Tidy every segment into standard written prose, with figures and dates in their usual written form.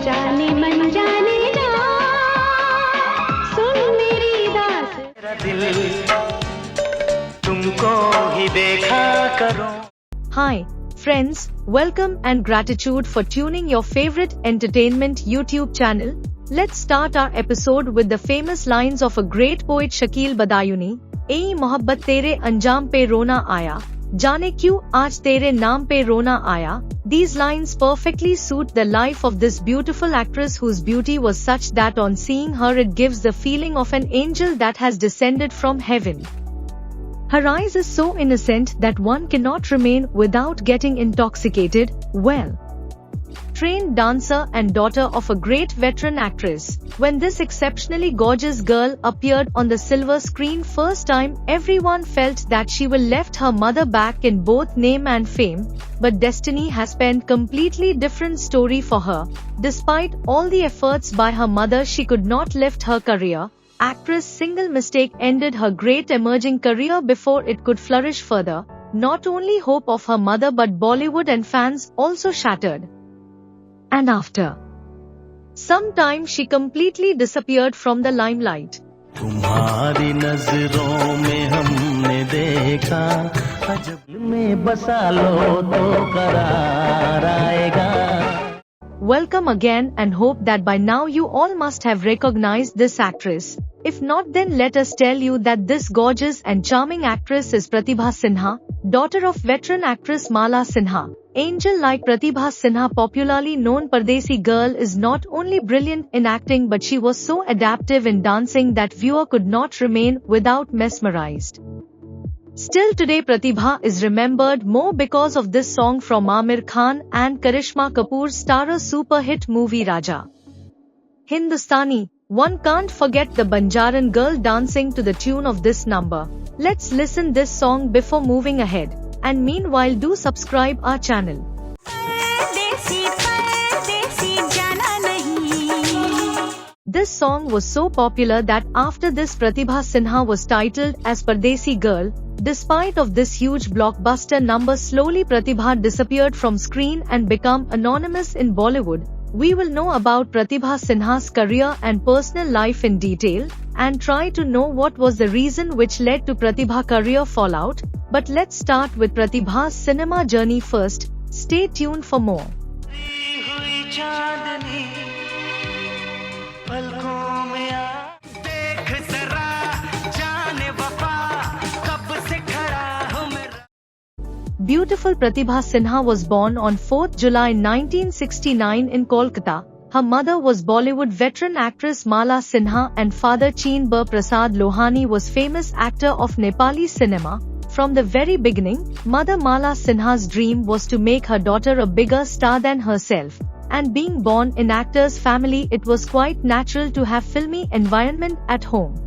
जाने मन जाने जा, सुन मेरी दास। मेरा दिल तुमको ही देखा करो। Hi, friends, welcome and gratitude for tuning your favorite entertainment YouTube channel. Let's start our episode with the famous lines of a great poet Shakil Badayuni. "ए मोहब्बत तेरे अंजाम पे रोना आया, जाने क्यों आज तेरे नाम पे रोना आया." These lines perfectly suit the life of this beautiful actress whose beauty was such that on seeing her it gives the feeling of an angel that has descended from heaven. Her eyes are so innocent that one cannot remain without getting intoxicated. Well, trained dancer and daughter of a great veteran actress, when this exceptionally gorgeous girl appeared on the silver screen first time, everyone felt that she will left her mother back in both name and fame, but destiny has penned completely different story for her. Despite all the efforts by her mother, she could not lift her career. Actress' single mistake ended her great emerging career before it could flourish further. Not only hope of her mother but Bollywood and fans also shattered. And after some time she completely disappeared from the limelight. तुम्हारी नजरों में हमने देखा, अजब में बसा लो तो करार आएगा. Welcome again and hope that by now you all must have recognized this actress. If not, then let us tell you that this gorgeous and charming actress is Pratibha Sinha, daughter of veteran actress Mala Sinha. Angel like Pratibha Sinha, popularly known Pardesi Girl, is not only brilliant in acting but she was so adaptive in dancing that viewer could not remain without mesmerized. Still today Pratibha is remembered more because of this song from Aamir Khan and Karishma Kapoor's starrer super hit movie Raja. Hindustani, one can't forget the Banjaran girl dancing to the tune of this number. Let's listen this song before moving ahead. And meanwhile do subscribe our channel. This song was so popular that after this Pratibha Sinha was titled as Pardesi Girl. Despite of this huge blockbuster number, slowly Pratibha disappeared from screen and became anonymous in Bollywood. We will know about Pratibha Sinha's career and personal life in detail, and try to know what was the reason which led to Pratibha's career fallout. But let's start with Pratibha's cinema journey first. Stay tuned for more. Beautiful Pratibha Sinha was born on 4th July 1969 in Kolkata. Her mother was Bollywood veteran actress Mala Sinha and father Cheenber Prasad Lohani was famous actor of Nepali cinema. From the very beginning, mother Mala Sinha's dream was to make her daughter a bigger star than herself. And being born in actor's family, it was quite natural to have filmy environment at home.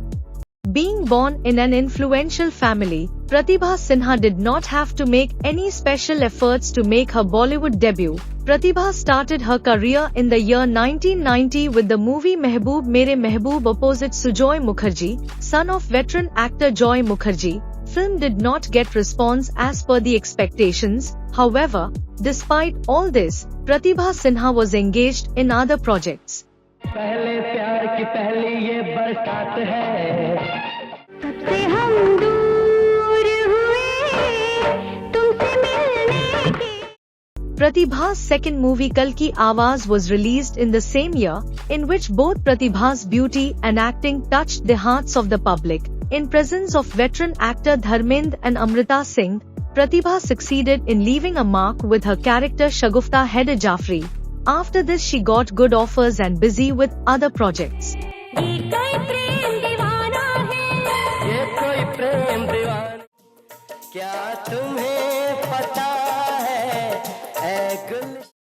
Being born in an influential family, Pratibha Sinha did not have to make any special efforts to make her Bollywood debut. Pratibha started her career in the year 1990 with the movie Mehboob Mere Mehboob opposite Sujoy Mukherjee, son of veteran actor Joy Mukherjee. Film did not get response as per the expectations. However, despite all this, Pratibha Sinha was engaged in other projects. पहले प्यार की पहली ये बरसात है, तब से हम दूर हुए तुमसे मिलने के। Pratibha's second movie Kal Ki Awaaz was released in the same year, in which both Pratibha's beauty and acting touched the hearts of the public. In presence of veteran actor Dharmendra and Amrita Singh, Pratibha succeeded in leaving a mark with her character Shagufta Haider Jafri. After this she got good offers and busy with other projects.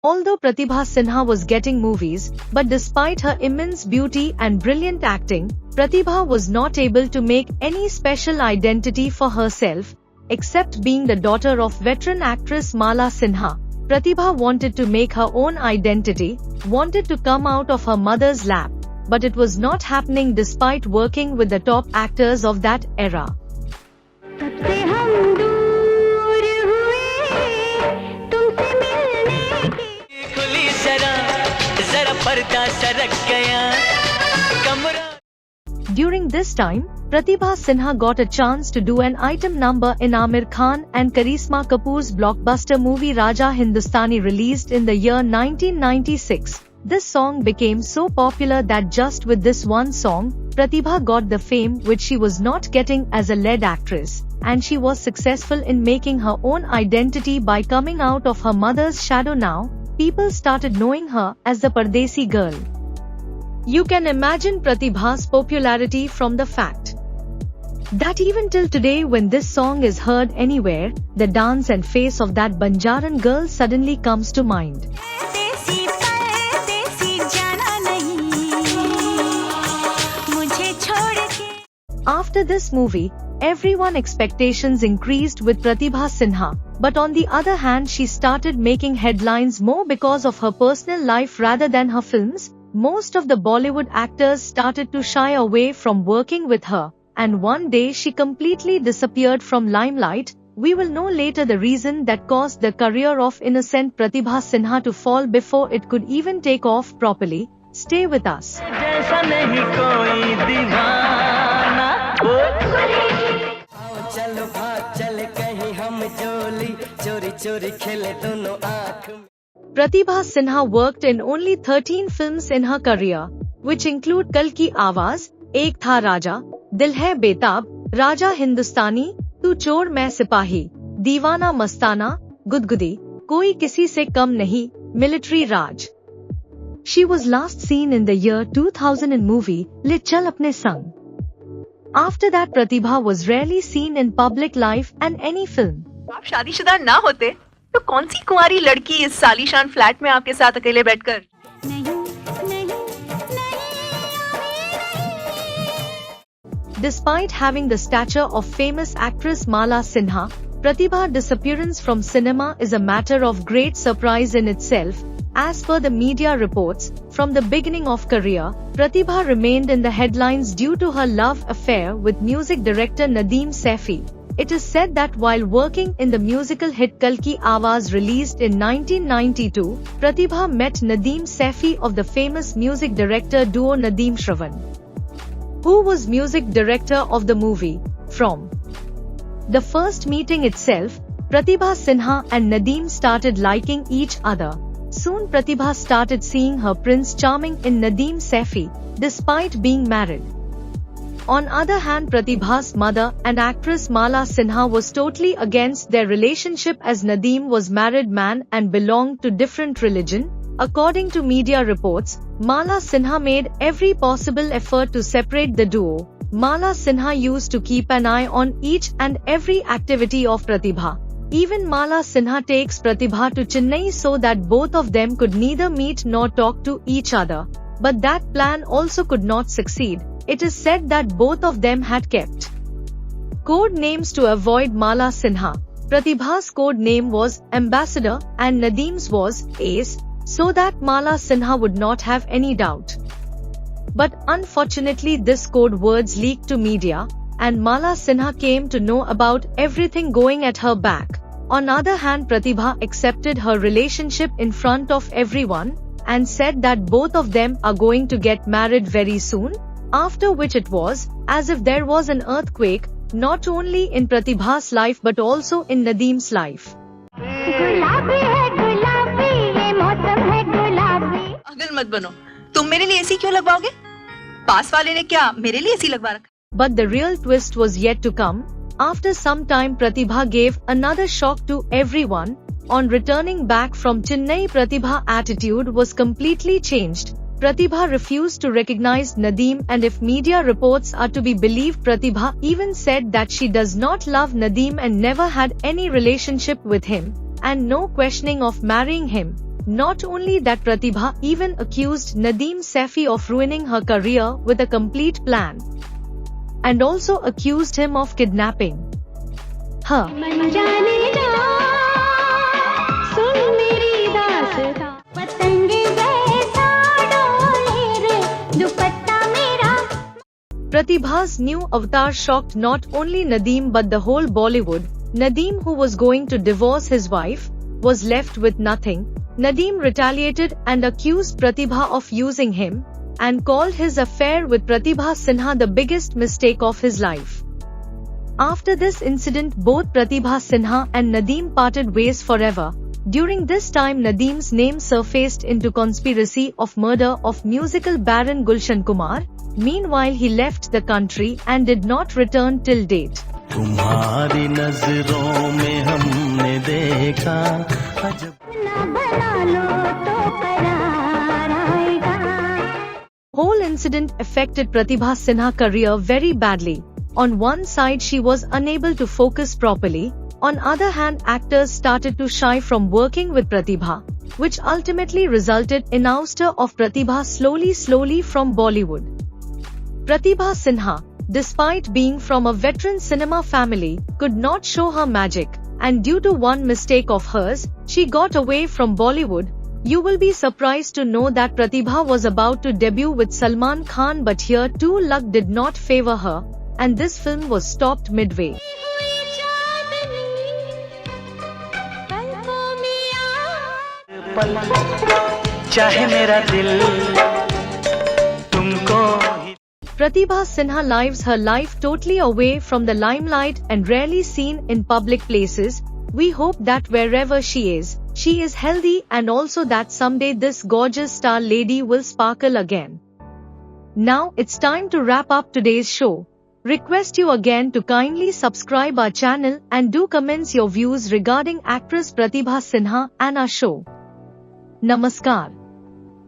Although Pratibha Sinha was getting movies, but despite her immense beauty and brilliant acting, Pratibha was not able to make any special identity for herself, except being the daughter of veteran actress Mala Sinha. Pratibha wanted to make her own identity, wanted to come out of her mother's lap, but it was not happening despite working with the top actors of that era. तब से हम दूर हुए तुमसे मिलने के। खुली मेरा पर्दा सरक गया कमरा। During this time, Pratibha Sinha got a chance to do an item number in Aamir Khan and Karisma Kapoor's blockbuster movie Raja Hindustani released in the year 1996. This song became so popular that just with this one song, Pratibha got the fame which she was not getting as a lead actress, and she was successful in making her own identity by coming out of her mother's shadow. Now, people started knowing her as the Pardesi girl. You can imagine Pratibha's popularity from the fact that even till today when this song is heard anywhere, the dance and face of that Banjaran girl suddenly comes to mind. After this movie, everyone's expectations increased with Pratibha Sinha, but on the other hand she started making headlines more because of her personal life rather than her films. Most of the Bollywood actors started to shy away from working with her, and one day she completely disappeared from limelight. We will know later the reason that caused the career of innocent Pratibha Sinha to fall before it could even take off properly. Stay with us. जैसा नहीं कोई दीवाना आओ चलो भाग चले कहीं हम जोली चोरी चोरी खेले दोनों आँख में। Pratibha Sinha worked in only 13 films in her career, which include Kal Ki Awaaz, Ek Tha Raja, Dil Hai Betab, Raja Hindustani, Tu Chor Main Sipahi, Deewana Mastana, Gudgudi, Koi Kisi Se Kam Nahi, Military Raj. She was last seen in the year 2000 in movie Le Chal Apne Sang. After that, Pratibha was rarely seen in public life and any film. आप शादीशुदा ना होते तो कौन सी कुंवारी लड़की इस सालीशान flat में आपके साथ अकेले बैठकर Despite having the stature of famous actress Mala Sinha, Pratibha's disappearance from cinema is a matter of great surprise in itself. As per the media reports, from the beginning of career, Pratibha remained in the headlines due to her love affair with music director Nadeem Saifi. It is said that while working in the musical hit Kal Ki Awaaz released in 1992, Pratibha met Nadeem Saifi of the famous music director duo Nadeem Shravan, who was music director of the movie. From the first meeting itself, Pratibha Sinha and Nadeem started liking each other. Soon Pratibha started seeing her Prince Charming in Nadeem Saifi, despite being married. On other hand, Pratibha's mother and actress Mala Sinha was totally against their relationship as Nadeem was married man and belonged to different religion. According to media reports, Mala Sinha made every possible effort to separate the duo. Mala Sinha used to keep an eye on each and every activity of Pratibha. Even Mala Sinha takes Pratibha to Chennai so that both of them could neither meet nor talk to each other. But that plan also could not succeed. It is said that both of them had kept code names to avoid Mala Sinha. Pratibha's code name was Ambassador and Nadeem's was Ace, so that Mala Sinha would not have any doubt. But unfortunately this code words leaked to media, and Mala Sinha came to know about everything going at her back. On other hand, Pratibha accepted her relationship in front of everyone and said that both of them are going to get married very soon, after which it was as if there was an earthquake, not only in Pratibha's life but also in Nadeem's life. गुलाबी है गुलाबी ये मौसम है गुलाबी। पागल मत बनो, तुम मेरे लिए एसी क्यों लगवाओगे? पास वाले ने क्या मेरे लिए एसी लगवा रखा? But the real twist was yet to come. After some time, Pratibha gave another shock to everyone. On returning back from Chennai, Pratibha's attitude was completely changed. Pratibha refused to recognize Nadeem, and if media reports are to be believed, Pratibha even said that she does not love Nadeem and never had any relationship with him, and no questioning of marrying him. Not only that, Pratibha even accused Nadeem Saifi of ruining her career with a complete plan, and also accused him of kidnapping her. मन जाने जा, सुन मेरी दास्तां, पतंगे जैसा डोले रे दुपट्टा मेरा। Pratibha's new avatar shocked not only Nadeem but the whole Bollywood. Nadeem, who was going to divorce his wife, was left with nothing, Nadeem retaliated and accused Pratibha of using him, and called his affair with Pratibha Sinha the biggest mistake of his life. After this incident, both Pratibha Sinha and Nadeem parted ways forever. During this time, Nadeem's name surfaced into conspiracy of murder of musical baron Gulshan Kumar. Meanwhile, he left the country and did not return till date. तुम्हारी नजरों में हमने देखा Whole incident affected Pratibha Sinha's career very badly. On one side, she was unable to focus properly. On other hand, actors started to shy from working with Pratibha, which ultimately resulted in ouster of Pratibha slowly from Bollywood. Pratibha Sinha, despite being from a veteran cinema family, could not show her magic, and due to one mistake of hers, she got away from Bollywood. You will be surprised to know that Pratibha was about to debut with Salman Khan, but here too luck did not favor her, and this film was stopped midway. चाहे मेरा दिल तुमको Pratibha Sinha lives her life totally away from the limelight and rarely seen in public places. We hope that wherever she is healthy, and also that someday this gorgeous star lady will sparkle again. Now it's time to wrap up today's show. Request you again to kindly subscribe our channel and do comments your views regarding actress Pratibha Sinha and our show. Namaskar.